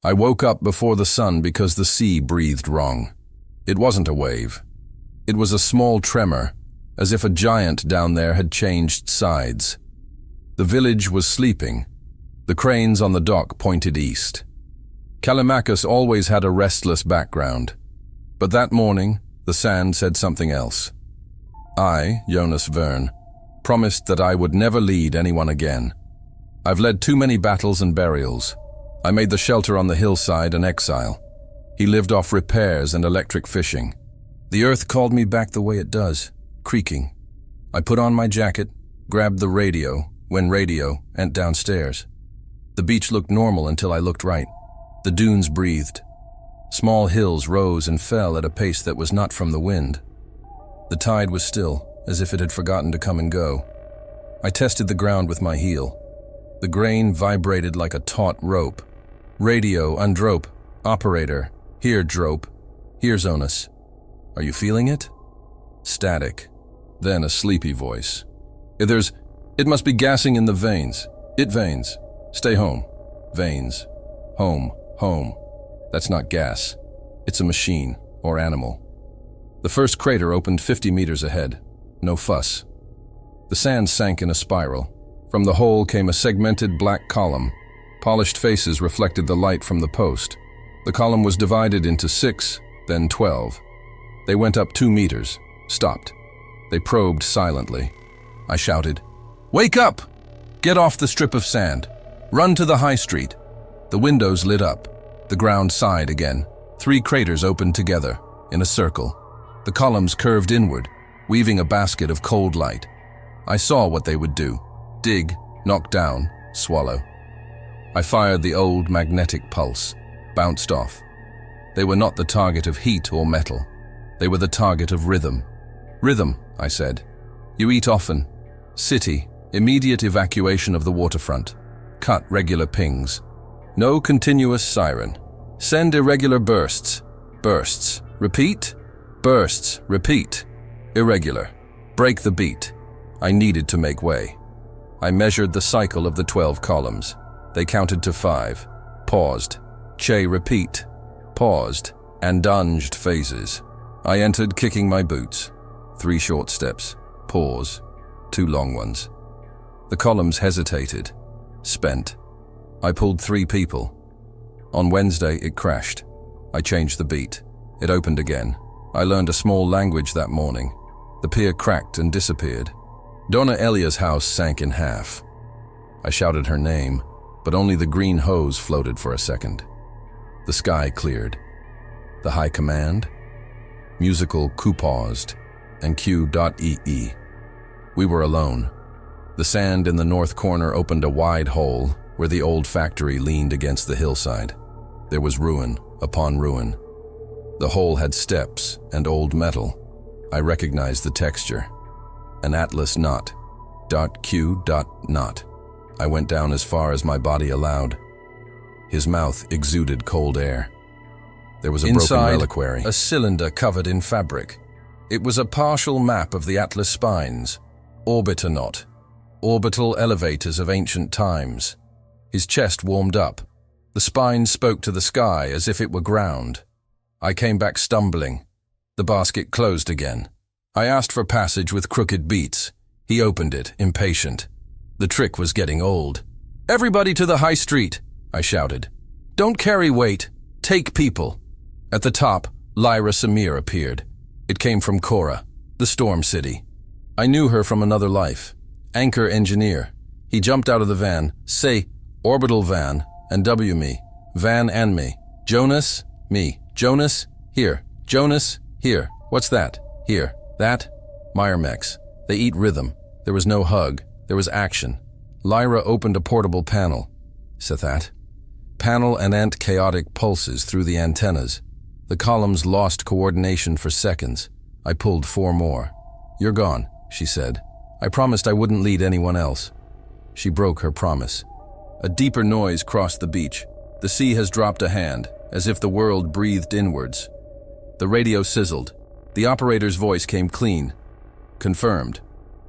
I woke up before the sun because the sea breathed wrong. It wasn't a wave. It was a small tremor, as if a giant down there had changed sides. The village was sleeping. The cranes on the dock pointed east. Callimachus always had a restless background, but that morning the sand said something else. I, Jonas Verne, promised that I would never lead anyone again. I've led too many battles and burials. I made the shelter on the hillside an exile. He lived off repairs and electric fishing. The earth called me back the way it does, creaking. I put on my jacket, grabbed the radio, when radio, and downstairs. The beach looked normal until I looked right. The dunes breathed. Small hills rose and fell at a pace that was not from the wind. The tide was still, as if it had forgotten to come and go. I tested the ground with my heel. The grain vibrated like a taut rope. Radio, undrope. Operator, here, drope. Here, Jonas. Are you feeling it? Static. Then a sleepy voice. It must be gassing in the veins. It veins. Stay home. Veins. Home. Home. That's not gas. It's a machine, or animal. The first crater opened 50 meters ahead. No fuss. The sand sank in a spiral. From the hole came a segmented black column. Polished faces reflected the light from the post. The column was divided into 6, then 12. They went up 2 meters, stopped. They probed silently. I shouted, "Wake up! Get off the strip of sand. Run to the high street." The windows lit up. The ground sighed again. 3 craters opened together, in a circle. The columns curved inward, weaving a basket of cold light. I saw what they would do. Dig, knock down, swallow. I fired the old magnetic pulse, bounced off. They were not the target of heat or metal. They were the target of rhythm. Rhythm, I said. You eat often. City, immediate evacuation of the waterfront. Cut regular pings. No continuous siren. Send irregular bursts. Bursts. Repeat. Bursts. Repeat. Irregular. Break the beat. I needed to make way. I measured the cycle of the 12 columns. They counted to 5. Paused. Che repeat. Paused. Andunged phases. I entered kicking my boots. 3 short steps. Pause. 2 long ones. The columns hesitated. Spent. I pulled 3 people. On Wednesday, it crashed. I changed the beat. It opened again. I learned a small language that morning. The pier cracked and disappeared. Donna Elia's house sank in half. I shouted her name, but only the green hose floated for a second. The sky cleared. The high command? Musical Q paused, and Q.ee. We were alone. The sand in the north corner opened a wide hole where the old factory leaned against the hillside. There was ruin upon ruin. The hole had steps and old metal. I recognized the texture. An atlas knot. .Q. knot. I went down as far as my body allowed. His mouth exuded cold air. There was a broken reliquary. A cylinder covered in fabric. It was a partial map of the atlas spines. Orbiter knot. Orbital elevators of ancient times. His chest warmed up. The spines spoke to the sky as if it were ground. I came back stumbling. The basket closed again. I asked for passage with crooked beats. He opened it, impatient. The trick was getting old. "Everybody to the high street," I shouted. "Don't carry weight. Take people." At the top, Lyra Samir appeared. It came from Cora, the Storm City. I knew her from another life. Anchor engineer. He jumped out of the van. Say, orbital van, and W me. Van and me. Jonas, me. Jonas, here. Jonas, here. What's that? Here. That? Myrmex. They eat rhythm. There was no hug. There was action. Lyra opened a portable panel. Sethat. Panel and chaotic pulses through the antennas. The columns lost coordination for seconds. I pulled 4 more. "You're gone," she said. "I promised I wouldn't lead anyone else." She broke her promise. A deeper noise crossed the beach. The sea has dropped a hand, as if the world breathed inwards. The radio sizzled. The operator's voice came clean. Confirmed.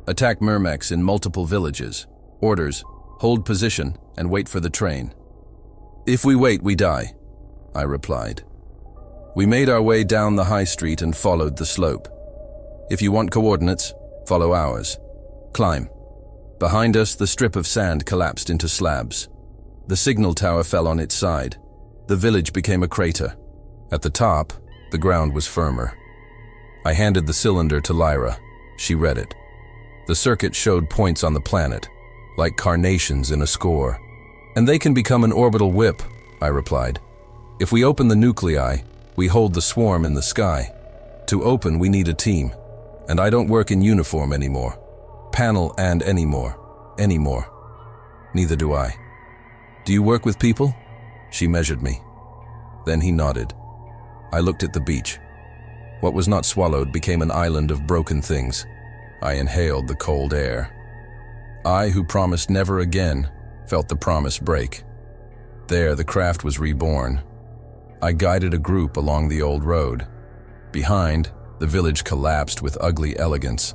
Attack Myrmex in multiple villages. Orders. Hold position and wait for the train. If we wait, we die. I replied. We made our way down the high street and followed the slope. If you want coordinates, follow ours. Climb. Behind us, the strip of sand collapsed into slabs. The signal tower fell on its side. The village became a crater. At the top, the ground was firmer. I handed the cylinder to Lyra. She read it. The circuit showed points on the planet, like carnations in a score. And they can become an orbital whip, I replied. If we open the nuclei, we hold the swarm in the sky. To open, we need a team. And I don't work in uniform anymore. Panel and anymore. Neither do I. Do you work with people? She measured me. Then he nodded. I looked at the beach. What was not swallowed became an island of broken things. I inhaled the cold air. I, who promised never again, felt the promise break. There, the craft was reborn. I guided a group along the old road. Behind, the village collapsed with ugly elegance.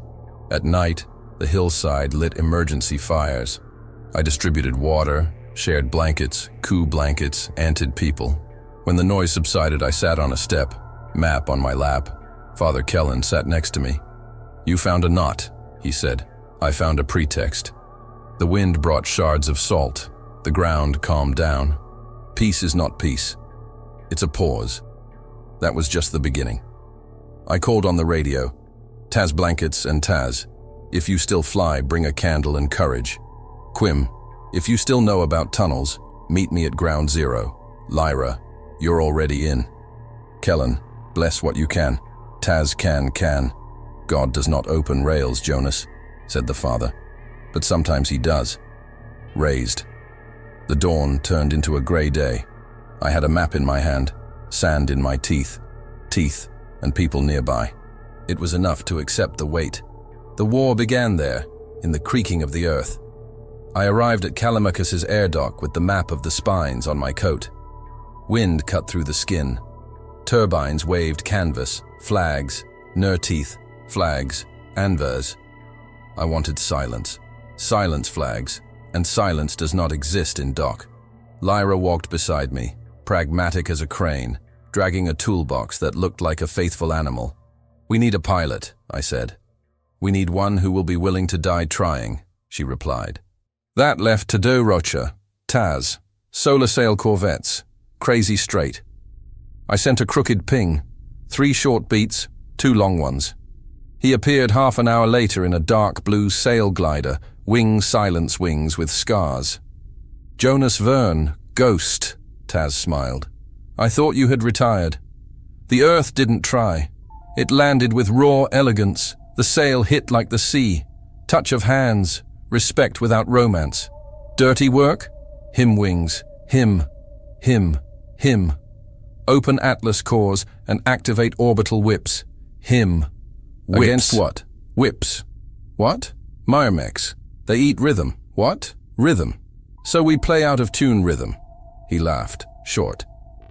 At night, the hillside lit emergency fires. I distributed water, shared blankets, blankets, anted people. When the noise subsided, I sat on a step, map on my lap. Father Kellen sat next to me. You found a knot, he said. I found a pretext. The wind brought shards of salt. The ground calmed down. Peace is not peace. It's a pause. That was just the beginning. I called on the radio. Taz blankets and Taz. If you still fly, bring a candle and courage. Quim, if you still know about tunnels, meet me at ground zero. Lyra, you're already in. Kellen, bless what you can. Taz can. God does not open rails, Jonas, said the father. But sometimes he does. Raised. The dawn turned into a gray day. I had a map in my hand, sand in my teeth, and people nearby. It was enough to accept the weight. The war began there, in the creaking of the earth. I arrived at Callimachus's air dock with the map of the spines on my coat. Wind cut through the skin. Turbines waved canvas, flags, teeth, flags, anvers. I wanted silence. Silence flags, and silence does not exist in dock. Lyra walked beside me, pragmatic as a crane, dragging a toolbox that looked like a faithful animal. We need a pilot, I said. We need one who will be willing to die trying, she replied. That left Tadeu Rocha, Taz, solar sail corvettes, crazy straight. I sent a crooked ping, 3 short beats, 2 long ones. He appeared half an hour later in a dark blue sail glider, silence wings with scars. Jonas Verne, ghost, Taz smiled. I thought you had retired. The earth didn't try. It landed with raw elegance. The sail hit like the sea. Touch of hands. Respect without romance. Dirty work? Him wings. Him. Open Atlas cores and activate orbital whips. Him. Whips. Against what? Whips. What? Myrmex. They eat rhythm. What? Rhythm. So we play out of tune rhythm. He laughed, short.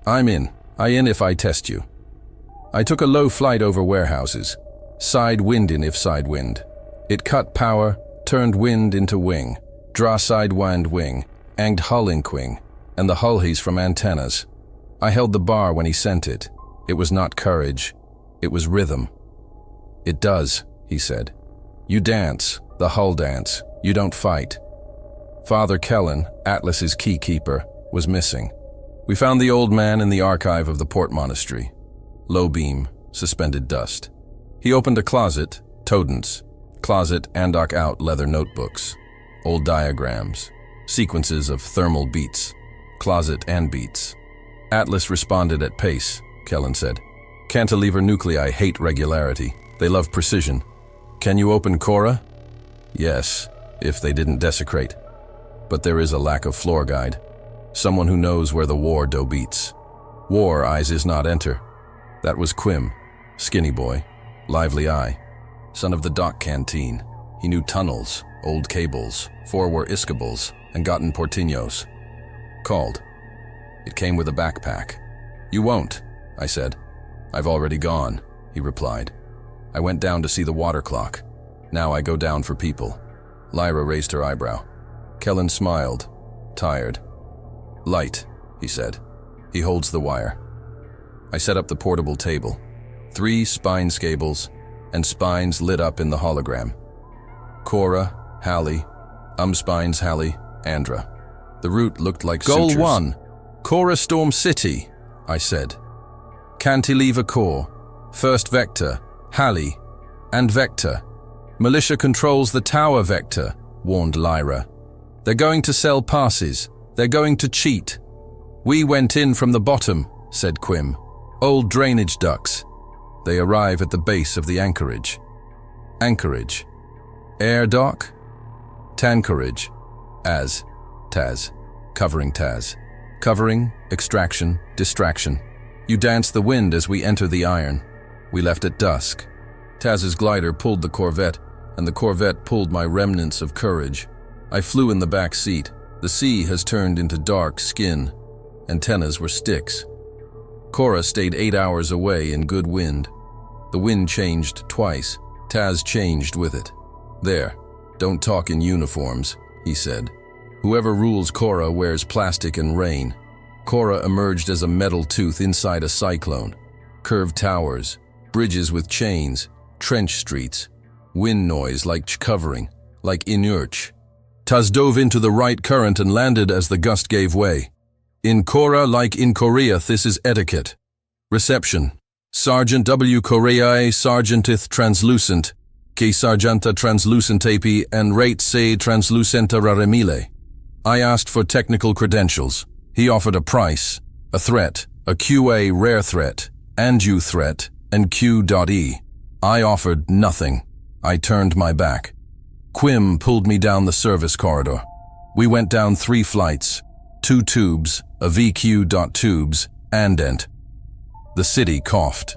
I'm in. I in if I test you. I took a low flight over warehouses. Side wind in if side wind. It cut power, turned wind into wing. Dra side wind wing, anged hull inkwing, and the hull-he's from antennas. I held the bar when he sent it. It was not courage. It was rhythm. It does, he said. You dance, the hull dance. You don't fight. Father Kellen, Atlas's keykeeper, was missing. We found the old man in the archive of the port monastery. Low beam, suspended dust. He opened a closet, Todent's. Closet, Andok out leather notebooks. Old diagrams. Sequences of thermal beats. Closet and beats. Atlas responded at pace, Kellen said. Cantilever nuclei hate regularity. They love precision. Can you open Cora? Yes, if they didn't desecrate. But there is a lack of floor guide. Someone who knows where the war dough beats. War eyes is not enter. That was Quim, skinny boy, lively eye. Son of the dock canteen. He knew tunnels, old cables, 4 were Iscables, and gotten Portinos. Called. It came with a backpack. You won't, I said. I've already gone, he replied. I went down to see the water clock. Now I go down for people. Lyra raised her eyebrow. Kellen smiled, tired. Light, he said. He holds the wire. I set up the portable table. 3 spine cables and spines lit up in the hologram. Cora, Hallie, spines Hallie, Andra. The route looked like sutures. Goal 1. Cora Storm City, I said. Cantilever core. First vector, Hallie, and vector. Militia controls the tower vector, warned Lyra. They're going to sell passes. They're going to cheat. We went in from the bottom, said Quim. Old drainage ducts. They arrive at the base of the anchorage. Anchorage. Air dock. Tankerage. Taz. Covering Taz. Covering, extraction, distraction. You dance the wind as we enter the iron. We left at dusk. Taz's glider pulled the Corvette, and the Corvette pulled my remnants of courage. I flew in the back seat. The sea has turned into dark skin. Antennas were sticks. Cora stayed 8 hours away in good wind. The wind changed twice. Taz changed with it. There, don't talk in uniforms, he said. Whoever rules Cora wears plastic and rain. Cora emerged as a metal tooth inside a cyclone. Curved towers, bridges with chains, trench streets. Wind noise like covering, like inurch. Taz dove into the right current and landed as the gust gave way. In Cora, like in Korea, this is etiquette. Reception. Sergeant W. Koreae Sergeantith Translucent, K. Sergeanta Translucentapi and Rate Se Translucenta Raremile. I asked for technical credentials. He offered a price, a threat, a QA rare threat, ANDU threat, and Q.E. I offered nothing. I turned my back. Quim pulled me down the service corridor. We went down 3 flights, 2 tubes, a VQ.tubes, and ent. The city coughed.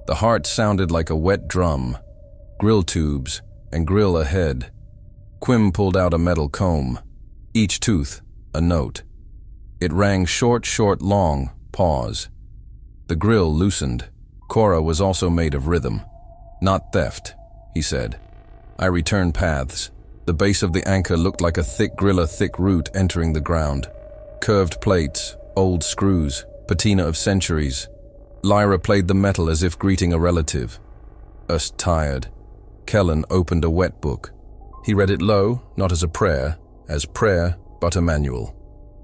The heart sounded like a wet drum. Grill tubes, and grill ahead. Quim pulled out a metal comb. Each tooth, a note. It rang short, long, pause. The grill loosened. Cora was also made of rhythm. Not theft, he said. I returned paths. The base of the anchor looked like a thick root entering the ground. Curved plates, old screws, patina of centuries. Lyra played the metal as if greeting a relative. Us tired. Kellen opened a wet book. He read it low, not as prayer, but a manual.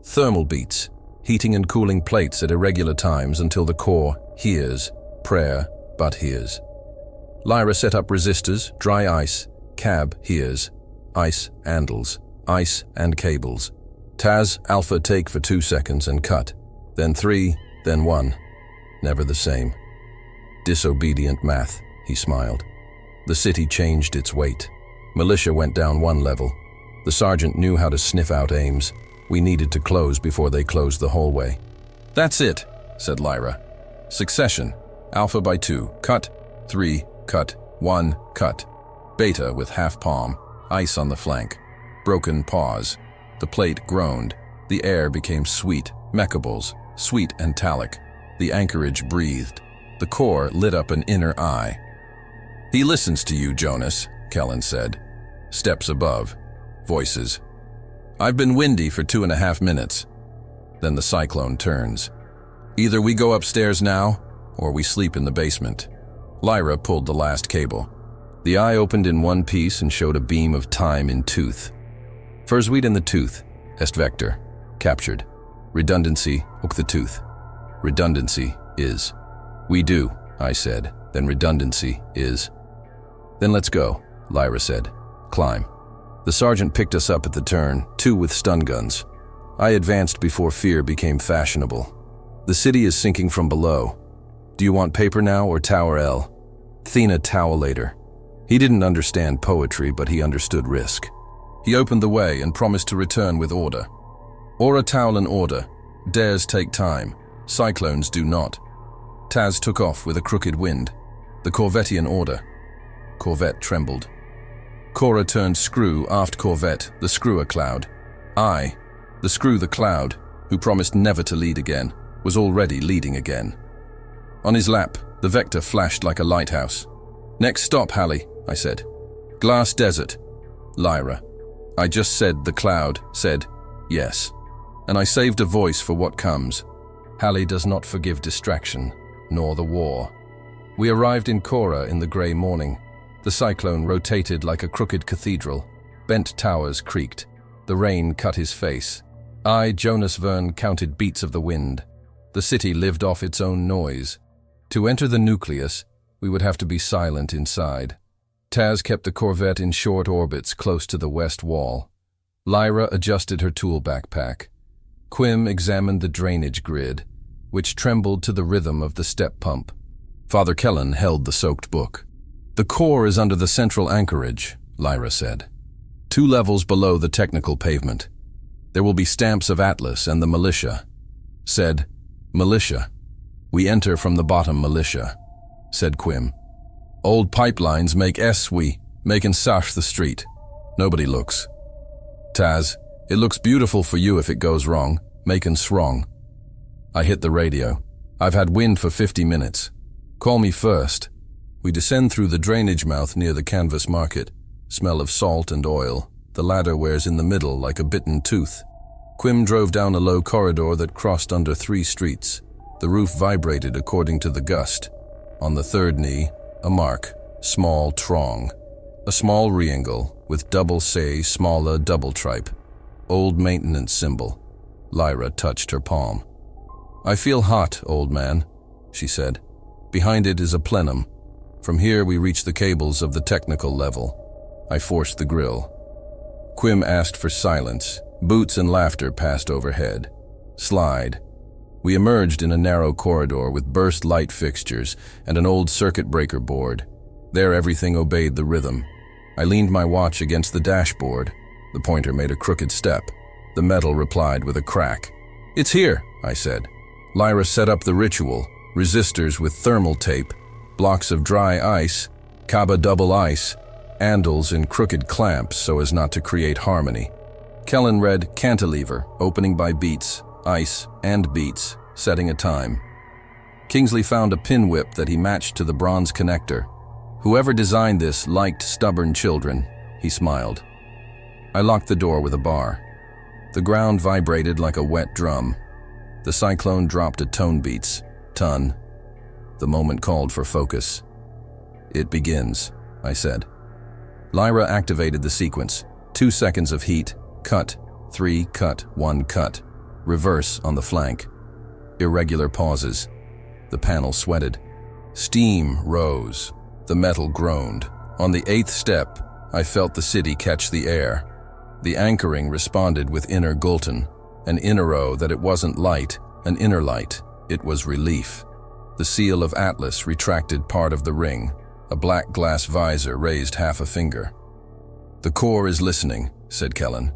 Thermal beats, heating and cooling plates at irregular times until the core hears, prayer, but hears. Lyra set up resistors, dry ice, cab hears, ice handles, ice and cables. Taz, alpha take for 2 seconds and cut, then 3, then 1. Never the same. Disobedient math, he smiled. The city changed its weight. Militia went down 1 level. The sergeant knew how to sniff out aims. We needed to close before they closed the hallway. That's it, said Lyra. Succession. Alpha by 2, cut, 3, cut, 1, cut. Beta with half palm, ice on the flank. Broken pause. The plate groaned. The air became sweet, mechables, sweet and talic. The anchorage breathed. The core lit up an inner eye. He listens to you, Jonas, Kellen said. Steps above. Voices. I've been windy for 2.5 minutes. Then the cyclone turns. Either we go upstairs now, or we sleep in the basement. Lyra pulled the last cable. The eye opened in one piece and showed a beam of time in tooth. Fursweet in the tooth, est vector, captured. Redundancy, ook the tooth. Redundancy is. We do, I said, then redundancy is. Then let's go, Lyra said. Climb. The sergeant picked us up at the turn, 2 with stun guns. I advanced before fear became fashionable. The city is sinking from below. Do you want paper now or Tower L? Thena Towelator. He didn't understand poetry, but he understood risk. He opened the way and promised to return with order. Aura towel and order. Dares take time. Cyclones do not. Taz took off with a crooked wind. The Corvettian order. Corvette trembled. Cora turned screw aft Corvette, the screwer cloud. I, the screw the cloud, who promised never to lead again, was already leading again. On his lap, the vector flashed like a lighthouse. Next stop, Hallie, I said. Glass desert. Lyra. I just said the cloud, said, yes. And I saved a voice for what comes. Halley does not forgive distraction, nor the war. We arrived in Cora in the grey morning. The cyclone rotated like a crooked cathedral. Bent towers creaked. The rain cut his face. I, Jonas Verne, counted beats of the wind. The city lived off its own noise. To enter the nucleus, we would have to be silent inside. Taz kept the Corvette in short orbits close to the west wall. Lyra adjusted her tool backpack. Quim examined the drainage grid, which trembled to the rhythm of the step pump. Father Kellen held the soaked book. The core is under the central anchorage, Lyra said. 2 levels below the technical pavement. There will be stamps of Atlas and the militia. Said, militia. We enter from the bottom, militia, said Quim. Old pipelines make we making sash the street. Nobody looks. Taz, it looks beautiful for you if it goes wrong, making wrong. I hit the radio. I've had wind for 50 minutes. Call me first. We descend through the drainage mouth near the canvas market. Smell of salt and oil. The ladder wears in the middle like a bitten tooth. Quim drove down a low corridor that crossed under 3 streets. The roof vibrated according to the gust. On the third knee, a mark, small trong. A small triangle with double say, smaller double tripe. Old maintenance symbol. Lyra touched her palm. I feel hot, old man, she said. Behind it is a plenum. From here we reach the cables of the technical level. I forced the grill. Quim asked for silence. Boots and laughter passed overhead. Slide. We emerged in a narrow corridor with burst light fixtures and an old circuit breaker board. There everything obeyed the rhythm. I leaned my watch against the dashboard. The pointer made a crooked step. The metal replied with a crack. It's here, I said. Lyra set up the ritual. Resistors with thermal tape, blocks of dry ice, Kaba double ice, handles in crooked clamps so as not to create harmony. Kellen read cantilever, opening by beats, ice, and beats, setting a time. Kingsley found a pin whip that he matched to the bronze connector. Whoever designed this liked stubborn children, he smiled. I locked the door with a bar. The ground vibrated like a wet drum. The cyclone dropped at tone beats. Ton. The moment called for focus. It begins, I said. Lyra activated the sequence. 2 seconds of heat, cut, 3 cut, 1 cut. Reverse on the flank. Irregular pauses. The panel sweated. Steam rose. The metal groaned. On the 8th step, I felt the city catch the air. The anchoring responded with inner Gulton, an inner that it wasn't light, an inner light. It was relief. The seal of Atlas retracted part of the ring. A black glass visor raised half a finger. The core is listening, said Kellen.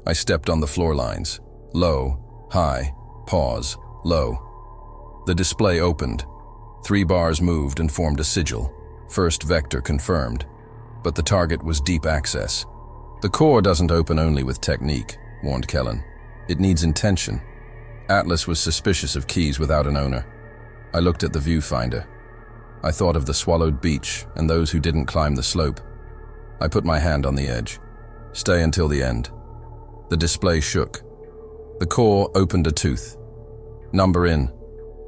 I stepped on the floor lines. Low, high, pause, low. The display opened. 3 bars moved and formed a sigil. First vector confirmed. But the target was deep access. The core doesn't open only with technique, warned Kellen. It needs intention. Atlas was suspicious of keys without an owner. I looked at the viewfinder. I thought of the swallowed beach and those who didn't climb the slope. I put my hand on the edge. Stay until the end. The display shook. The core opened a tooth. Number in.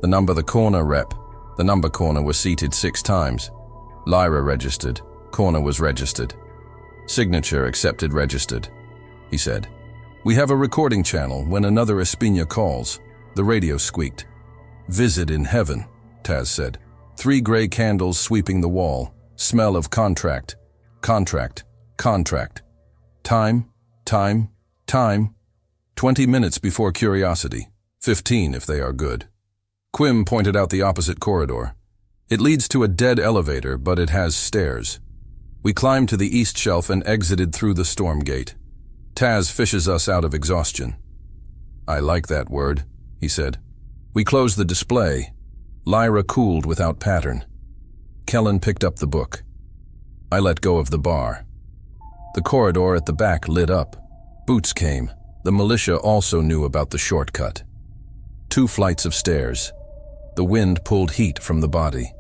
The number the corner rep. The number corner was seated 6 times. Lyra registered. Corner was registered. Signature accepted registered, he said. We have a recording channel when another Espina calls. The radio squeaked. Visit in heaven, Taz said. 3 gray candles sweeping the wall. Smell of contract. Contract. Contract. Time. Time. Time. 20 minutes before curiosity. 15 if they are good. Quim pointed out the opposite corridor. It leads to a dead elevator, but it has stairs. We climbed to the east shelf and exited through the storm gate. Taz fishes us out of exhaustion. I like that word, he said. We closed the display. Lyra cooled without pattern. Kellen picked up the book. I let go of the bar. The corridor at the back lit up. Boots came. The militia also knew about the shortcut. 2 flights of stairs. The wind pulled heat from the body.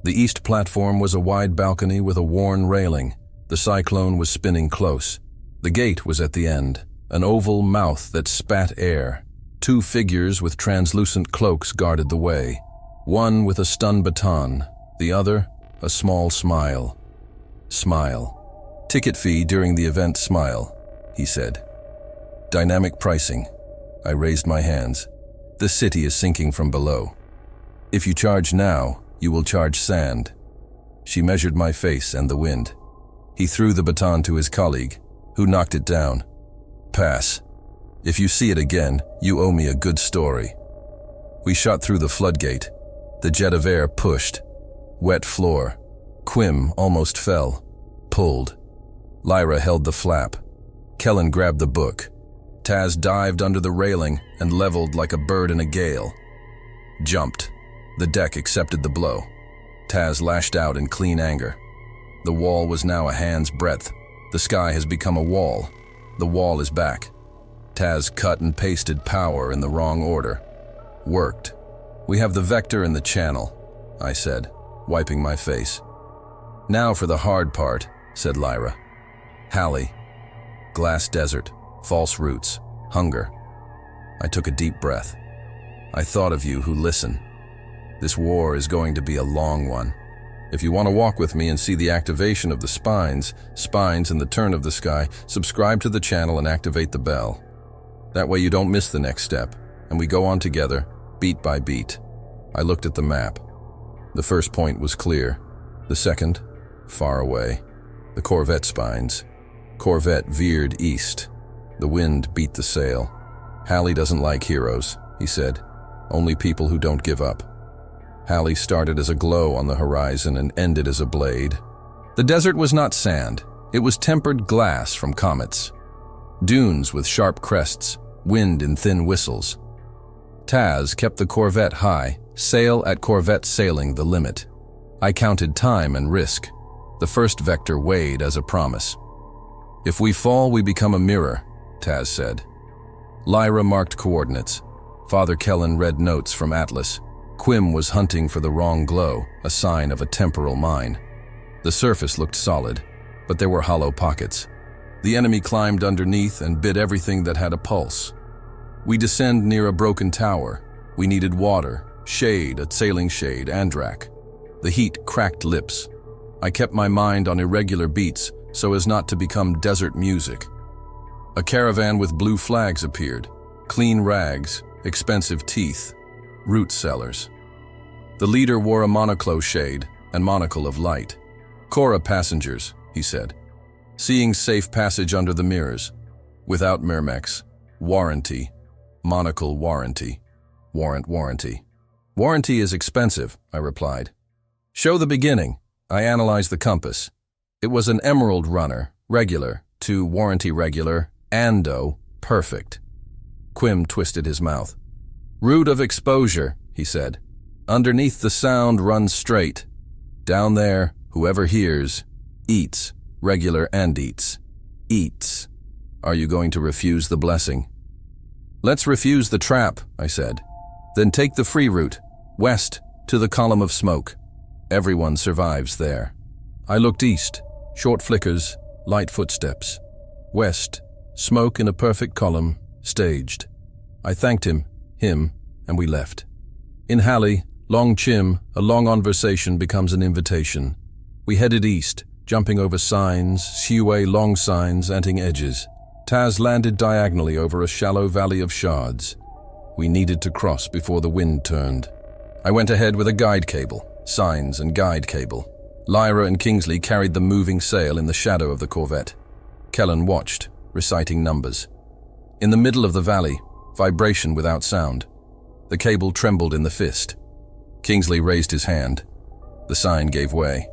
The east platform was a wide balcony with a worn railing. The cyclone was spinning close. The gate was at the end, an oval mouth that spat air. Two figures with translucent cloaks guarded the way, one with a stun baton, the other a small smile. Smile. Ticket fee during the event smile, he said. Dynamic pricing. I raised my hands. The city is sinking from below. If you charge now, you will charge sand. She measured my face and the wind. He threw the baton to his colleague, who knocked it down. Pass. If you see it again, you owe me a good story. We shot through the floodgate. The jet of air pushed. Wet floor. Quim almost fell. Pulled. Lyra held the flap. Kellen grabbed the book. Taz dived under the railing and leveled like a bird in a gale. Jumped. The deck accepted the blow. Taz lashed out in clean anger. The wall was now a hand's breadth. The sky has become a wall. The wall is back. Taz cut and pasted power in the wrong order. Worked. We have the vector in the channel, I said, wiping my face. Now for the hard part, said Lyra. Hallie. Glass desert, false roots, hunger. I took a deep breath. I thought of you who listen. This war is going to be a long one. If you want to walk with me and see the activation of the spines and the turn of the sky, subscribe to the channel and activate the bell. That way you don't miss the next step, and we go on together, beat by beat. I looked at the map. The first point was clear. The second, far away. The Corvette spines. Corvette veered east. The wind beat the sail. Hallie doesn't like heroes, he said. Only people who don't give up. Hallie started as a glow on the horizon and ended as a blade. The desert was not sand. It was tempered glass from comets. Dunes with sharp crests, wind in thin whistles. Taz kept the Corvette high, sail at Corvette sailing the limit. I counted time and risk. The first vector weighed as a promise. If we fall, we become a mirror, Taz said. Lyra marked coordinates. Father Kellen read notes from Atlas. Quim was hunting for the wrong glow, a sign of a temporal mine. The surface looked solid, but there were hollow pockets. The enemy climbed underneath and bit everything that had a pulse. We descend near a broken tower. We needed water, shade, a sailing shade, Andrak. The heat cracked lips. I kept my mind on irregular beats so as not to become desert music. A caravan with blue flags appeared. Clean rags, expensive teeth, root sellers. The leader wore a monoclo shade and monocle of light. Cora passengers, he said. Seeing safe passage under the mirrors. Without Myrmex. Warranty. Monocle warranty. Warrant warranty. Warranty is expensive, I replied. Show the beginning. I analyzed the compass. It was an emerald runner, regular, to warranty regular, ando, perfect. Quim twisted his mouth. Root of exposure, he said. Underneath the sound runs straight. Down there, whoever hears, eats, regular and eats. Eats. Are you going to refuse the blessing? Let's refuse the trap, I said. Then take the free route, west, to the column of smoke. Everyone survives there. I looked east, short flickers, light footsteps. West, smoke in a perfect column, staged. I thanked him, and we left. In Hallie, long chim, a long conversation becomes an invitation. We headed east, jumping over signs, seaway long signs, anting edges. Taz landed diagonally over a shallow valley of shards. We needed to cross before the wind turned. I went ahead with a guide cable, signs and guide cable. Lyra and Kingsley carried the moving sail in the shadow of the Corvette. Kellen watched, reciting numbers. In the middle of the valley, vibration without sound. The cable trembled in the fist. Kingsley raised his hand. The sign gave way.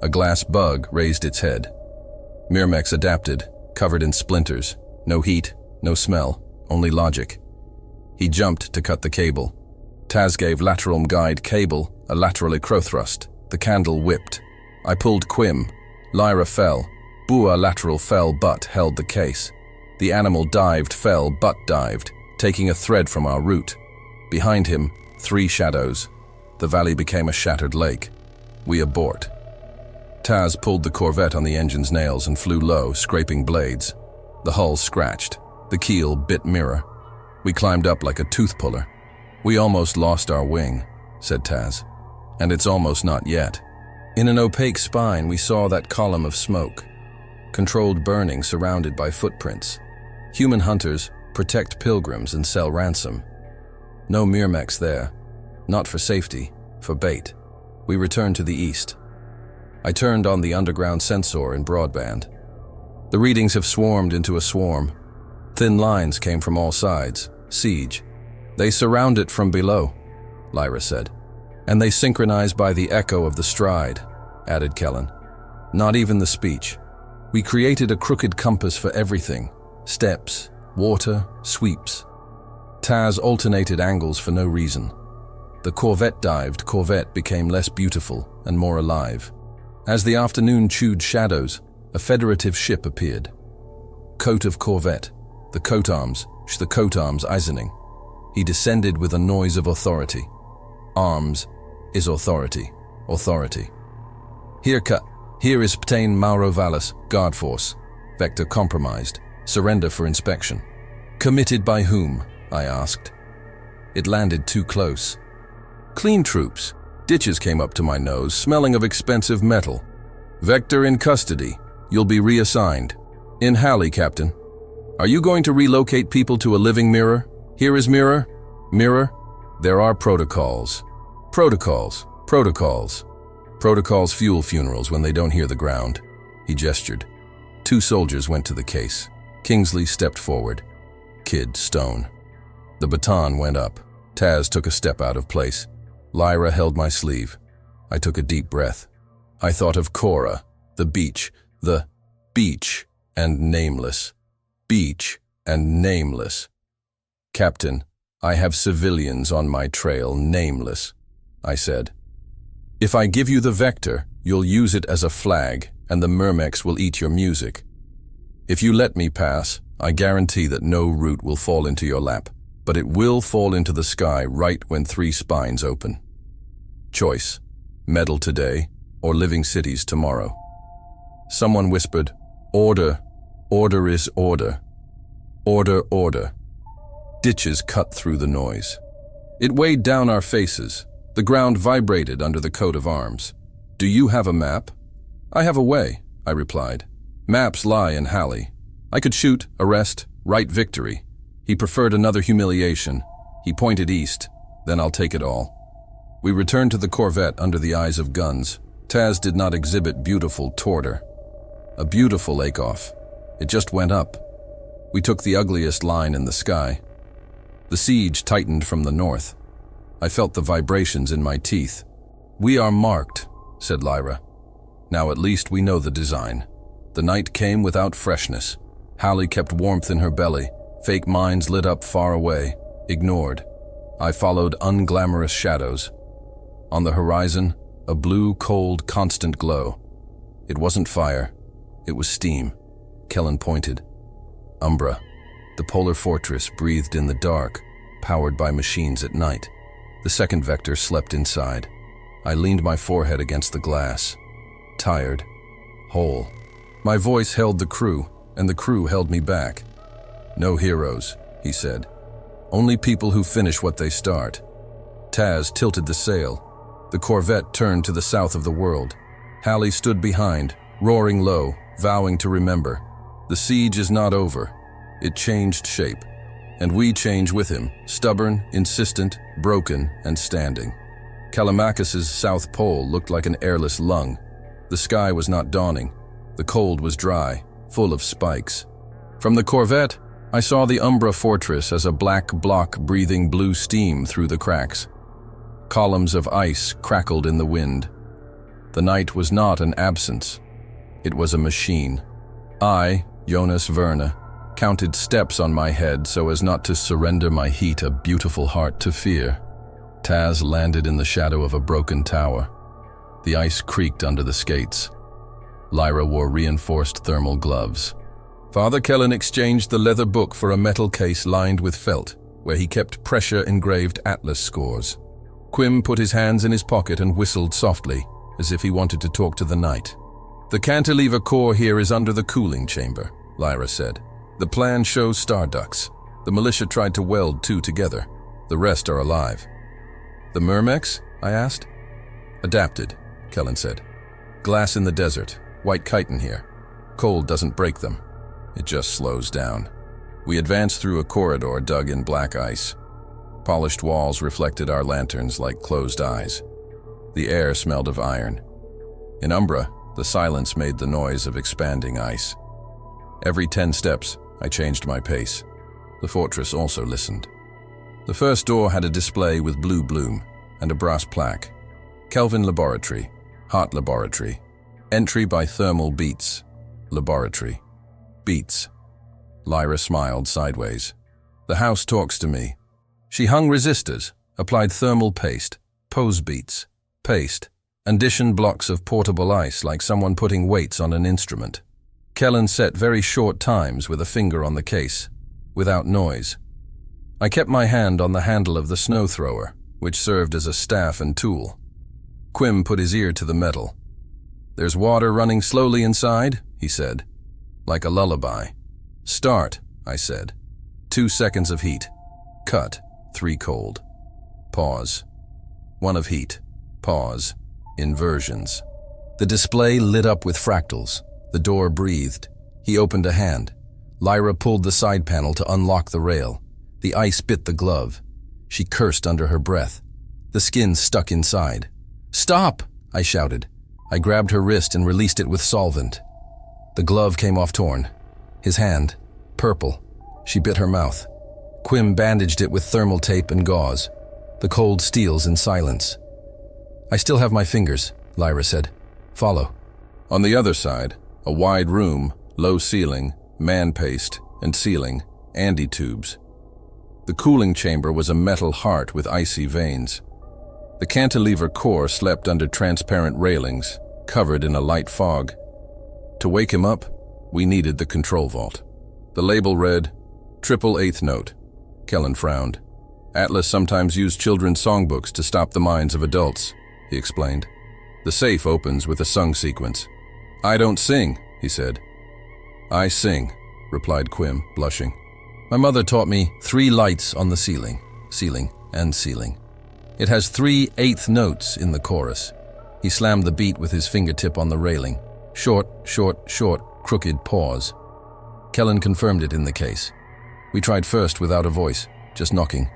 A glass bug raised its head. Myrmex adapted, covered in splinters. No heat, no smell, only logic. He jumped to cut the cable. Taz gave lateral guide cable a lateral ecro thrust. The candle whipped. I pulled Quim. Lyra fell. Bua lateral fell but held the case. The animal dived, fell but dived, taking a thread from our route. Behind him, 3 shadows. The valley became a shattered lake. We abort. Taz pulled the Corvette on the engine's nails and flew low, scraping blades. The hull scratched. The keel bit mirror. We climbed up like a tooth puller. We almost lost our wing, said Taz. And it's almost not yet. In an opaque spine, we saw that column of smoke. Controlled burning surrounded by footprints. Human hunters protect pilgrims and sell ransom. No Myrmex there. Not for safety, for bait. We returned to the east. I turned on the underground sensor in broadband. The readings have swarmed into a swarm. Thin lines came from all sides. Siege. They surround it from below, Lyra said. And they synchronize by the echo of the stride, added Kellen. Not even the speech. We created a crooked compass for everything. Steps, water, sweeps. Taz alternated angles for no reason. The Corvette dived, Corvette became less beautiful and more alive. As the afternoon chewed shadows, a federative ship appeared. Coat of Corvette, the coat arms Eisening. He descended with a noise of authority. Arms is authority, authority. Here is Ptain Mauro Vallis, guard force. Vector compromised. Surrender for inspection. Committed by whom? I asked. It landed too close. Clean troops. Ditches came up to my nose, smelling of expensive metal. Vector in custody. You'll be reassigned. In Halley, Captain. Are you going to relocate people to a living mirror? Here is mirror. Mirror. There are protocols. Protocols. Protocols. Protocols fuel funerals when they don't hear the ground. He gestured. 2 soldiers went to the case. Kingsley stepped forward. Kid, stone. The baton went up. Taz took a step out of place. Lyra held my sleeve. I took a deep breath. I thought of Cora, the beach, and nameless. Beach and nameless. Captain, I have civilians on my trail, nameless, I said. If I give you the vector, you'll use it as a flag, and the Myrmex will eat your music. If you let me pass, I guarantee that no root will fall into your lap, but it will fall into the sky right when 3 spines open. Choice, medal today, or living cities tomorrow. Someone whispered, order, order is order. Order, order. Ditches cut through the noise. It weighed down our faces. The ground vibrated under the coat of arms. Do you have a map? I have a way, I replied. Maps lie in Halley. I could shoot, arrest, write victory. He preferred another humiliation. He pointed east. Then I'll take it all. We returned to the Corvette under the eyes of guns. Taz did not exhibit beautiful torter. A beautiful Akoff. It just went up. We took the ugliest line in the sky. The siege tightened from the north. I felt the vibrations in my teeth. We are marked, said Lyra. Now at least we know the design. The night came without freshness. Halley kept warmth in her belly. Fake minds lit up far away, ignored. I followed unglamorous shadows. On the horizon, a blue, cold, constant glow. It wasn't fire. It was steam. Kellen pointed. Umbra. The polar fortress breathed in the dark, powered by machines at night. The second vector slept inside. I leaned my forehead against the glass. Tired. Whole. My voice held the crew, and the crew held me back. No heroes, he said. Only people who finish what they start. Taz tilted the sail. The Corvette turned to the south of the world. Halley stood behind, roaring low, vowing to remember. The siege is not over. It changed shape. And we change with him, stubborn, insistent, broken, and standing. Callimachus's south pole looked like an airless lung. The sky was not dawning. The cold was dry, full of spikes. From the Corvette, I saw the Umbra fortress as a black block breathing blue steam through the cracks. Columns of ice crackled in the wind. The night was not an absence. It was a machine. I, Jonas Verne, counted steps on my head so as not to surrender my heat a beautiful heart to fear. Taz landed in the shadow of a broken tower. The ice creaked under the skates. Lyra wore reinforced thermal gloves. Father Kellen exchanged the leather book for a metal case lined with felt, where he kept pressure-engraved atlas scores. Quim put his hands in his pocket and whistled softly, as if he wanted to talk to the night. The cantilever core here is under the cooling chamber, Lyra said. The plan shows star ducts. The militia tried to weld two together. The rest are alive. The Myrmex? I asked. Adapted, Kellen said. Glass in the desert, white chitin here. Cold doesn't break them. It just slows down. We advanced through a corridor dug in black ice. Polished walls reflected our lanterns like closed eyes. The air smelled of iron. In Umbra, the silence made the noise of expanding ice. Every 10 steps, I changed my pace. The fortress also listened. The first door had a display with blue bloom and a brass plaque. Kelvin Laboratory, Hot Laboratory. Entry by thermal beats. Laboratory. Beats. Lyra smiled sideways. The house talks to me. She hung resistors, applied thermal paste, pose beats, paste, additioned blocks of portable ice like someone putting weights on an instrument. Kellen set very short times with a finger on the case, without noise. I kept my hand on the handle of the snow thrower, which served as a staff and tool. Quim put his ear to the metal. There's water running slowly inside, he said, like a lullaby. Start, I said. 2 seconds of heat. Cut, 3 cold. Pause. 1 of heat. Pause. Inversions. The display lit up with fractals. The door breathed. He opened a hand. Lyra pulled the side panel to unlock the rail. The ice bit the glove. She cursed under her breath. The skin stuck inside. Stop! I shouted. I grabbed her wrist and released it with solvent. The glove came off torn. His hand, purple. She bit her mouth. Quim bandaged it with thermal tape and gauze. The cold steals in silence. I still have my fingers, Lyra said. Follow. On the other side, a wide room, low ceiling, man paste, and ceiling, Andy tubes. The cooling chamber was a metal heart with icy veins. The cantilever core slept under transparent railings, covered in a light fog. To wake him up, we needed the control vault. The label read, Triple Eighth Note. Kellen frowned. Atlas sometimes used children's songbooks to stop the minds of adults, he explained. The safe opens with a sung sequence. I don't sing, he said. I sing, replied Quim, blushing. My mother taught me 3 lights on the ceiling, and ceiling. It has 3 eighth notes in the chorus. He slammed the beat with his fingertip on the railing. Short, short, short, crooked pause. Kellen confirmed it in the case. We tried first without a voice, just knocking.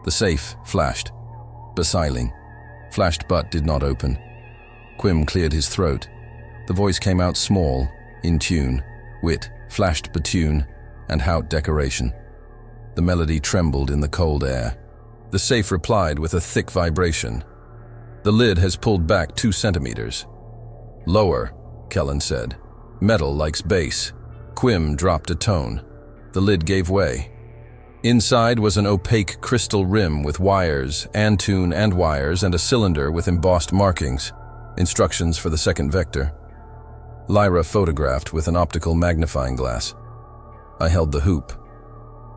The safe flashed. Besiling. Flashed but did not open. Quim cleared his throat. The voice came out small, in tune, wit, flashed batune, and hout decoration. The melody trembled in the cold air. The safe replied with a thick vibration. The lid has pulled back 2 centimeters. Lower, Kellen said. Metal likes bass. Quim dropped a tone. The lid gave way. Inside was an opaque crystal rim with wires, Antune and wires, and a cylinder with embossed markings. Instructions for the second vector. Lyra photographed with an optical magnifying glass. I held the hoop.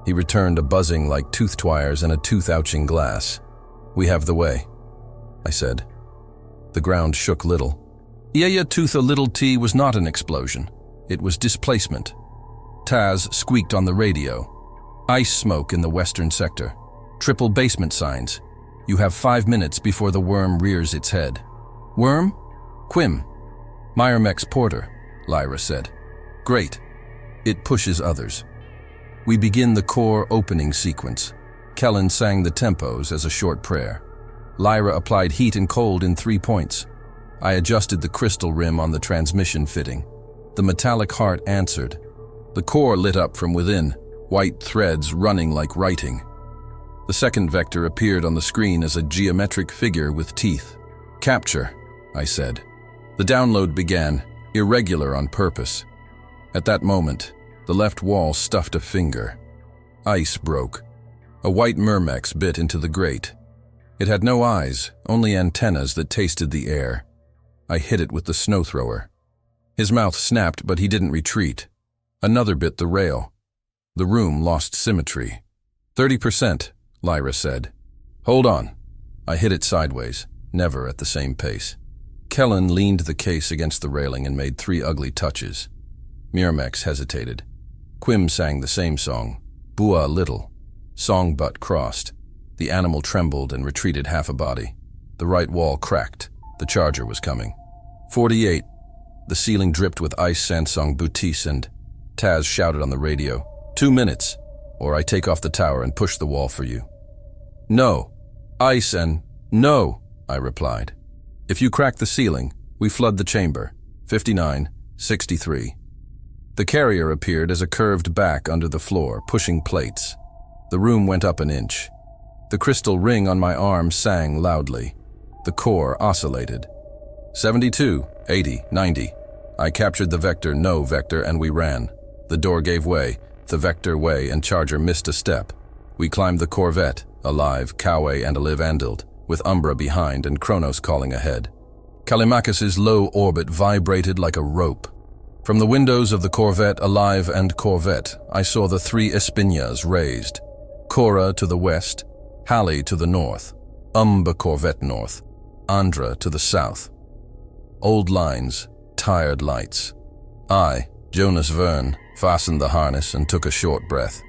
He returned a buzzing like tooth twires and a tooth-ouching glass. We have the way, I said. The ground shook little. Yaya Tooth a little T was not an explosion. It was displacement. Taz squeaked on the radio. Ice smoke in the western sector. Triple basement signs. You have 5 minutes before the worm rears its head. Worm? Quim. Myrmex Porter, Lyra said. Great. It pushes others. We begin the core opening sequence. Kellen sang the tempos as a short prayer. Lyra applied heat and cold in 3 points. I adjusted the crystal rim on the transmission fitting. The metallic heart answered. The core lit up from within, white threads running like writing. The second vector appeared on the screen as a geometric figure with teeth. Capture, I said. The download began, irregular on purpose. At that moment, the left wall stuffed a finger. Ice broke. A white Myrmex bit into the grate. It had no eyes, only antennas that tasted the air. I hit it with the snow thrower. His mouth snapped, but he didn't retreat. Another bit the rail. The room lost symmetry. 30%, Lyra said. Hold on. I hit it sideways, never at the same pace. Kellen leaned the case against the railing and made 3 ugly touches. Myrmex hesitated. Quim sang the same song. Bua little. Song butt crossed. The animal trembled and retreated half a body. The right wall cracked. The charger was coming. 48. The ceiling dripped with ice Sansong Butis and Taz shouted on the radio, 2 minutes, or I take off the tower and push the wall for you. No. Ice and no, I replied. If you crack the ceiling, we flood the chamber. 59, 63. The carrier appeared as a curved back under the floor, pushing plates. The room went up an inch. The crystal ring on my arm sang loudly. The core oscillated. 72, 80, 90. I captured the vector, no vector, and we ran. The door gave way, the vector way, and charger missed a step. We climbed the corvette, alive, Kawe and Aliv Andiled, with Umbra behind and Kronos calling ahead. Callimachus's low orbit vibrated like a rope. From the windows of the corvette, alive and corvette, I saw the 3 Espinas raised. Cora to the west, Halley to the north, corvette north, Andra to the south. Old lines, tired lights. I, Jonas Verne, fastened the harness and took a short breath.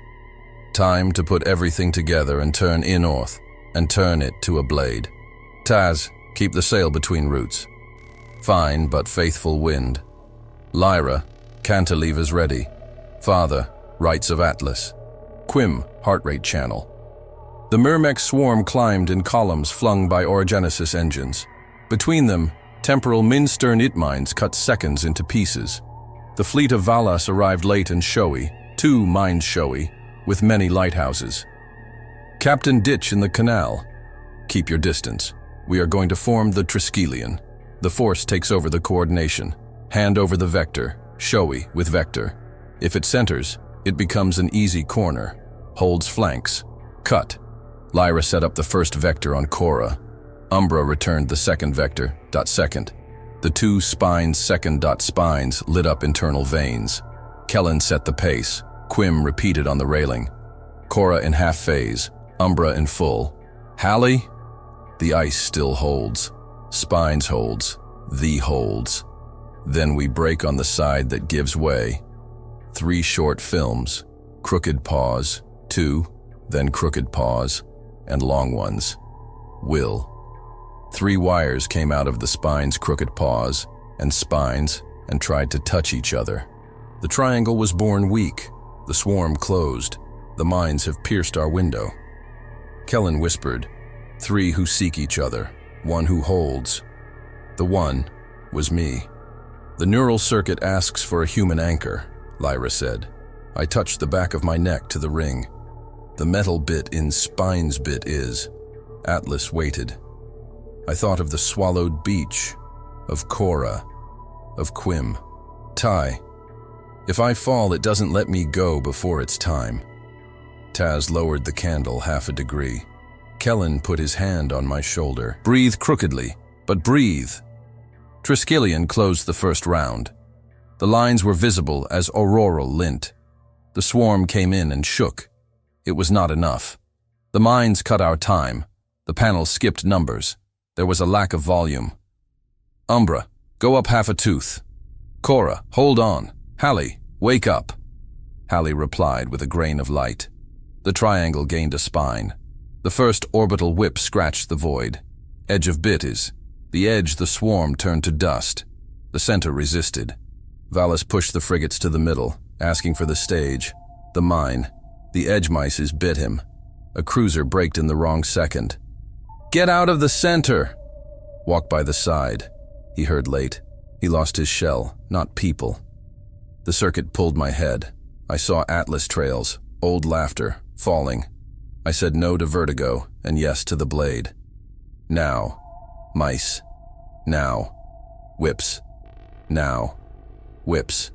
Time to put everything together and turn north, and turn it to a blade. Taz, keep the sail between roots. Fine but faithful wind. Lyra, cantilevers ready. Father, rights of Atlas. Quim, heart rate channel. The Myrmex swarm climbed in columns flung by orogenesis engines. Between them, temporal min-stern mines cut seconds into pieces. The fleet of Valas arrived late and showy, 2 mines showy, with many lighthouses. Captain Ditch in the canal. Keep your distance. We are going to form the Triskelion. The force takes over the coordination. Hand over the vector, showy with vector. If it centers, it becomes an easy corner. Holds flanks. Cut. Lyra set up the first vector on Cora. Umbra returned the second vector, second. The 2 spines second spines lit up internal veins. Kellen set the pace. Quim repeated on the railing. Cora in half phase. Umbra in full. Halley? The ice still holds. Spines holds. The holds. Then we break on the side that gives way. 3 short films. Crooked pause. 2. Then crooked pause. And long ones. Will. 3 wires came out of the spine's crooked paws and spines and tried to touch each other. The triangle was born weak. The swarm closed. The mines have pierced our window. Kellen whispered, 3 who seek each other, 1 who holds. The 1 was me. The neural circuit asks for a human anchor, Lyra said. I touched the back of my neck to the ring. The metal bit in spine's bit is. Atlas waited. I thought of the swallowed beach, of Cora, of Quim. Ty. If I fall, it doesn't let me go before it's time. Taz lowered the candle half a degree. Kellen put his hand on my shoulder. Breathe crookedly, but breathe. Triskelion closed the first round. The lines were visible as auroral lint. The swarm came in and shook. It was not enough. The mines cut our time. The panel skipped numbers. There was a lack of volume. Umbra, go up half a tooth. Cora, hold on. Halley, wake up. Halley replied with a grain of light. The triangle gained a spine. The first orbital whip scratched the void. Edge of bit is. The edge the swarm turned to dust. The center resisted. Valis pushed the frigates to the middle, asking for the stage. The mine. The edge mices bit him. A cruiser braked in the wrong second. Get out of the center! Walk by the side. He heard late. He lost his shell, not people. The circuit pulled my head. I saw Atlas trails, old laughter, falling. I said no to vertigo and yes to the blade. Now. Mice. Now. Whips. Now. Whips.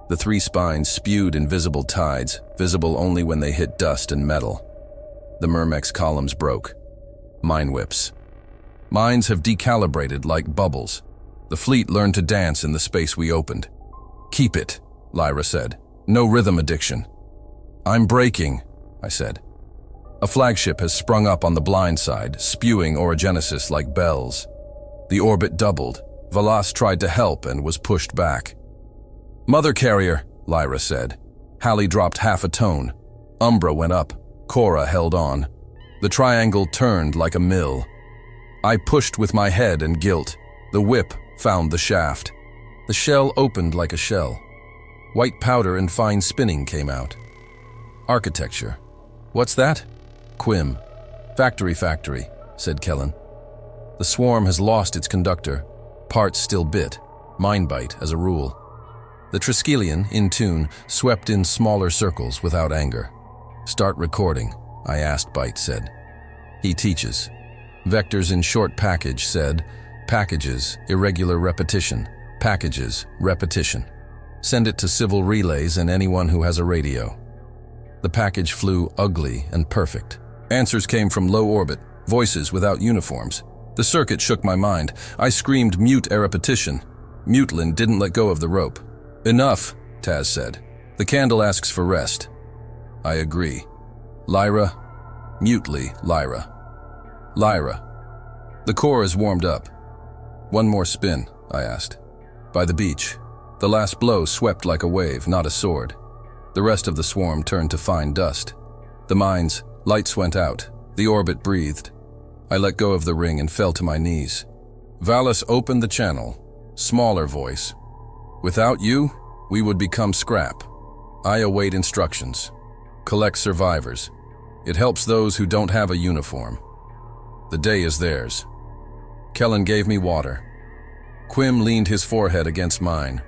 The 3 spines spewed invisible tides, visible only when they hit dust and metal. The Myrmex columns broke. Mine whips. Mines have decalibrated like bubbles. The fleet learned to dance in the space we opened. Keep it, Lyra said. No rhythm addiction. I'm braking, I said. A flagship has sprung up on the blind side, spewing orogenesis like bells. The orbit doubled. Valas tried to help and was pushed back. Mother carrier, Lyra said. Halley dropped half a tone. Umbra went up. Cora held on. The triangle turned like a mill. I pushed with my head and guilt. The whip found the shaft. The shell opened like a shell. White powder and fine spinning came out. Architecture. What's that? Quim. Factory, said Kellen. The swarm has lost its conductor. Parts still bit. Mine bite, as a rule. The Triskelion, in tune, swept in smaller circles without anger. Start recording, I asked, Bite said. He teaches. Vectors in short package said, packages, irregular repetition, packages, repetition. Send it to civil relays and anyone who has a radio. The package flew ugly and perfect. Answers came from low orbit, voices without uniforms. The circuit shook my mind. I screamed mute a repetition. Mutlin didn't let go of the rope. Enough, Taz said. The candle asks for rest. I agree. Lyra, mutely Lyra. Lyra. The core is warmed up. One more spin, I asked. By the beach. The last blow swept like a wave, not a sword. The rest of the swarm turned to fine dust. The mines, lights went out. The orbit breathed. I let go of the ring and fell to my knees. Valis opened the channel. Smaller voice. Without you, we would become scrap. I await instructions. Collect survivors. It helps those who don't have a uniform. The day is theirs. Kellen gave me water. Quim leaned his forehead against mine.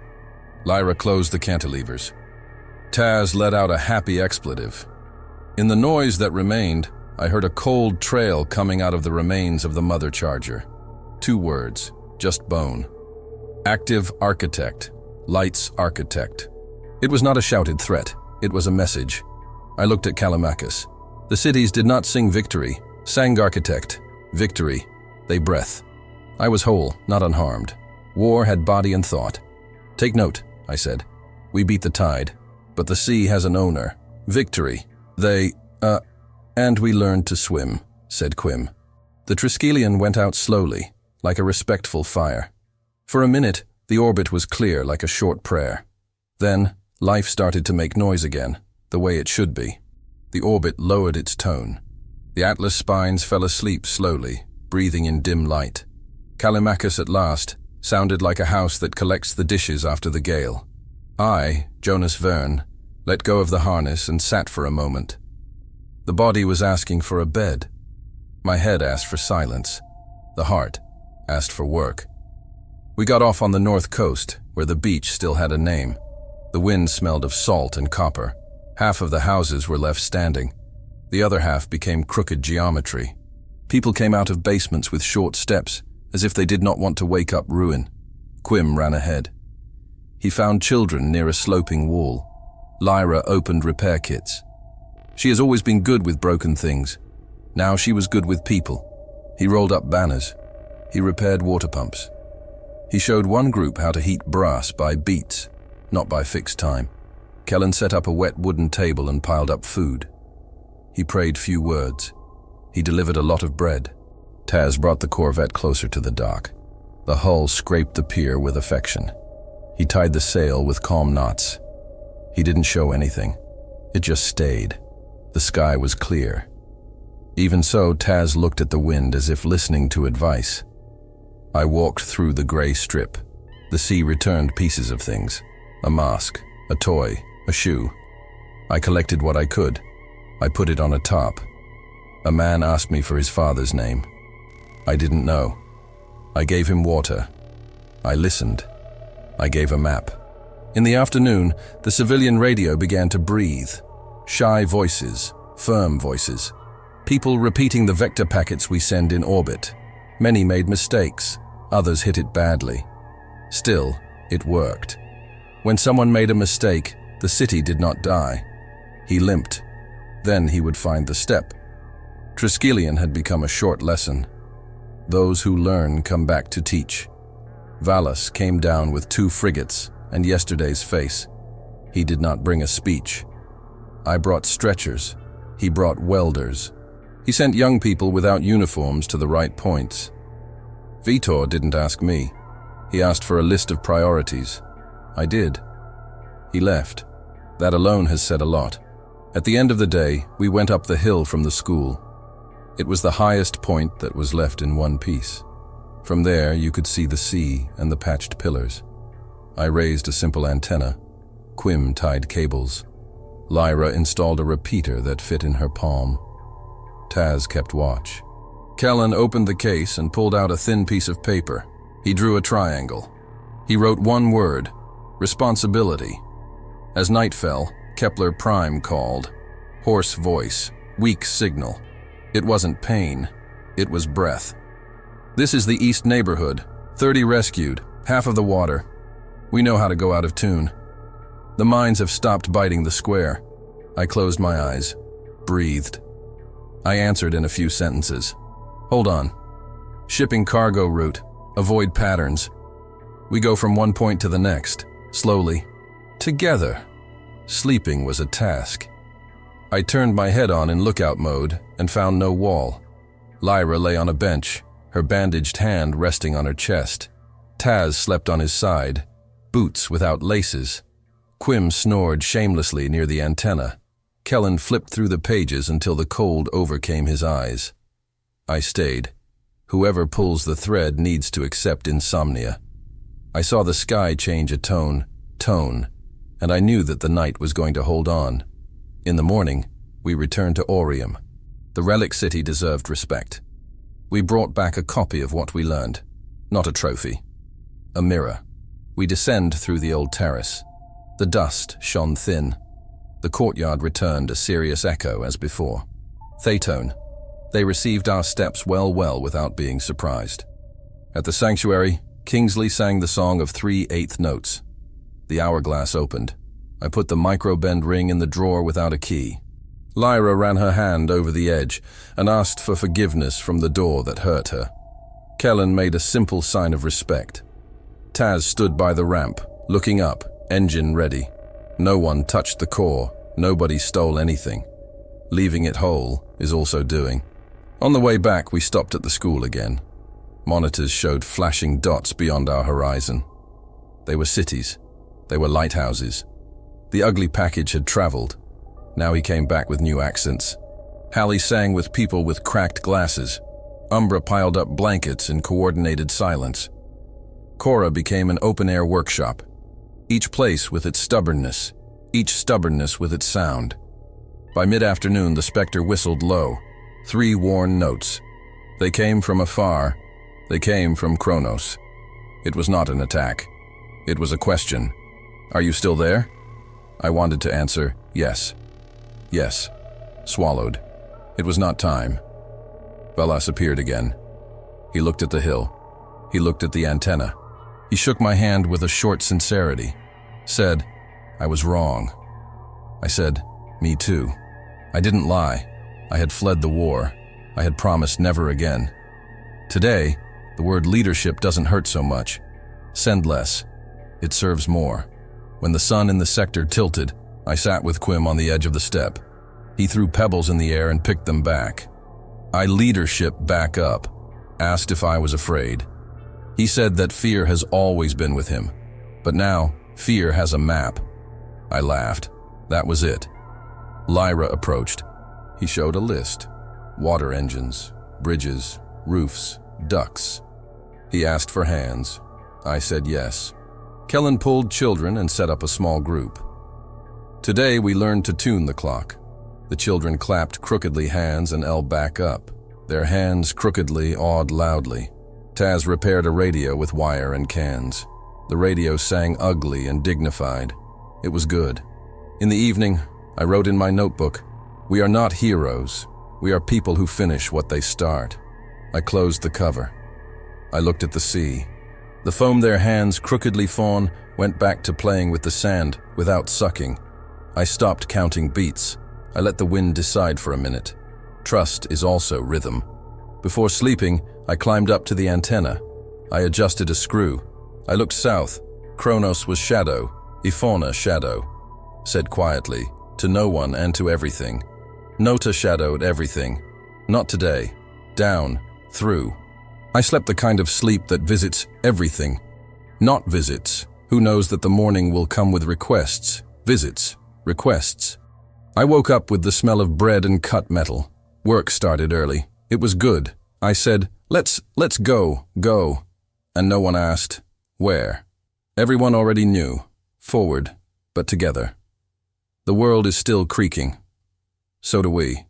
Lyra closed the cantilevers. Taz let out a happy expletive. In the noise that remained, I heard a cold trail coming out of the remains of the mother charger. 2 words, just bone. Active architect. Lights architect. It was not a shouted threat. It was a message. I looked at Callimachus. The cities did not sing victory. Sang architect. Victory. They breath. I was whole, not unharmed. War had body and thought. Take note, I said. We beat the tide. But the sea has an owner. Victory. And we learned to swim, said Quim. The Triskelion went out slowly, like a respectful fire. For a minute, the orbit was clear like a short prayer. Then, life started to make noise again, the way it should be. The orbit lowered its tone. The Atlas spines fell asleep slowly, breathing in dim light. Callimachus at last sounded like a house that collects the dishes after the gale. I, Jonas Verne, let go of the harness and sat for a moment. The body was asking for a bed. My head asked for silence. The heart asked for work. We got off on the north coast, where the beach still had a name. The wind smelled of salt and copper. Half of the houses were left standing. The other half became crooked geometry. People came out of basements with short steps, as if they did not want to wake up ruin. Quim ran ahead. He found children near a sloping wall. Lyra opened repair kits. She has always been good with broken things. Now she was good with people. He rolled up banners. He repaired water pumps. He showed one group how to heat brass by beats, not by fixed time. Kellen set up a wet wooden table and piled up food. He prayed few words. He delivered a lot of bread. Taz brought the Corvette closer to the dock. The hull scraped the pier with affection. He tied the sail with calm knots. He didn't show anything. It just stayed. The sky was clear. Even so, Taz looked at the wind as if listening to advice. I walked through the gray strip. The sea returned pieces of things. A mask, a toy, a shoe. I collected what I could. I put it on a top. A man asked me for his father's name. I didn't know. I gave him water. I listened. I gave a map. In the afternoon, the civilian radio began to breathe. Shy voices, firm voices. People repeating the vector packets we send in orbit. Many made mistakes. Others hit it badly. Still, it worked. When someone made a mistake, the city did not die. He limped. Then he would find the step. Triskelion had become a short lesson. Those who learn come back to teach. Valis came down with 2 frigates and yesterday's face. He did not bring a speech. I brought stretchers. He brought welders. He sent young people without uniforms to the right points. Vitor didn't ask me. He asked for a list of priorities. I did. He left. That alone has said a lot. At the end of the day, we went up the hill from the school. It was the highest point that was left in one piece. From there, you could see the sea and the patched pillars. I raised a simple antenna. Quim tied cables. Lyra installed a repeater that fit in her palm. Taz kept watch. Kellen opened the case and pulled out a thin piece of paper. He drew a triangle. He wrote one word: responsibility. As night fell, Kepler Prime called. Hoarse voice, weak signal. It wasn't pain, it was breath. This is the East neighborhood. 30 rescued, half of the water. We know how to go out of tune. The mines have stopped biting the square. I closed my eyes, breathed. I answered in a few sentences. Hold on. Shipping cargo route. Avoid patterns. We go from one point to the next, slowly. Together. Sleeping was a task. I turned my head on in lookout mode and found no wall. Lyra lay on a bench, her bandaged hand resting on her chest. Taz slept on his side, boots without laces. Quim snored shamelessly near the antenna. Kellen flipped through the pages until the cold overcame his eyes. I stayed. Whoever pulls the thread needs to accept insomnia. I saw the sky change a tone, and I knew that the night was going to hold on. In the morning, we returned to Orium. The relic city deserved respect. We brought back a copy of what we learned, not a trophy. A mirror. We descend through the old terrace. The dust shone thin. The courtyard returned a serious echo as before. Thetone. They received our steps well without being surprised. At the sanctuary, Kingsley sang the song of 3/8 notes. The hourglass opened. I put the micro-bend ring in the drawer without a key. Lyra ran her hand over the edge and asked for forgiveness from the door that hurt her. Kellen made a simple sign of respect. Taz stood by the ramp, looking up, engine ready. No one touched the core, nobody stole anything. Leaving it whole is also doing. On the way back, we stopped at the school again. Monitors showed flashing dots beyond our horizon. They were cities. They were lighthouses. The ugly package had traveled. Now he came back with new accents. Hallie sang with people with cracked glasses. Umbra piled up blankets in coordinated silence. Cora became an open-air workshop. Each place with its stubbornness, each stubbornness with its sound. By mid-afternoon, the Spectre whistled low. 3 worn notes. They came from afar. They came from Kronos. It was not an attack. It was a question. Are you still there? I wanted to answer, yes. Yes. Swallowed. It was not time. Velas appeared again. He looked at the hill. He looked at the antenna. He shook my hand with a short sincerity. Said, I was wrong. I said, me too. I didn't lie. I had fled the war. I had promised never again. Today, the word leadership doesn't hurt so much. Send less. It serves more. When the sun in the sector tilted, I sat with Quim on the edge of the step. He threw pebbles in the air and picked them back. I leadership back up, asked if I was afraid. He said that fear has always been with him, but now fear has a map. I laughed. That was it. Lyra approached. He showed a list. Water engines, bridges, roofs, ducts. He asked for hands. I said yes. Kellen pulled children and set up a small group. Today we learned to tune the clock. The children clapped crookedly hands and L back up. Their hands crookedly awed loudly. Taz repaired a radio with wire and cans. The radio sang ugly and dignified. It was good. In the evening, I wrote in my notebook, we are not heroes. We are people who finish what they start. I closed the cover. I looked at the sea. The foam their hands crookedly fawn went back to playing with the sand without sucking. I stopped counting beats. I let the wind decide for a minute. Trust is also rhythm. Before sleeping, I climbed up to the antenna. I adjusted a screw. I looked south. Kronos was shadow, Ifona shadow. Said quietly, to no one and to everything. Nota shadowed everything. Not today. Down. Through. I slept the kind of sleep that visits everything. Not visits. Who knows that the morning will come with requests, visits, requests. I woke up with the smell of bread and cut metal. Work started early. It was good. I said, let's go. And no one asked, where? Everyone already knew. Forward, but together. The world is still creaking. So do we.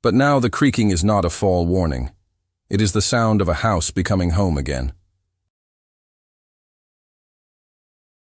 But now the creaking is not a fall warning. It is the sound of a house becoming home again.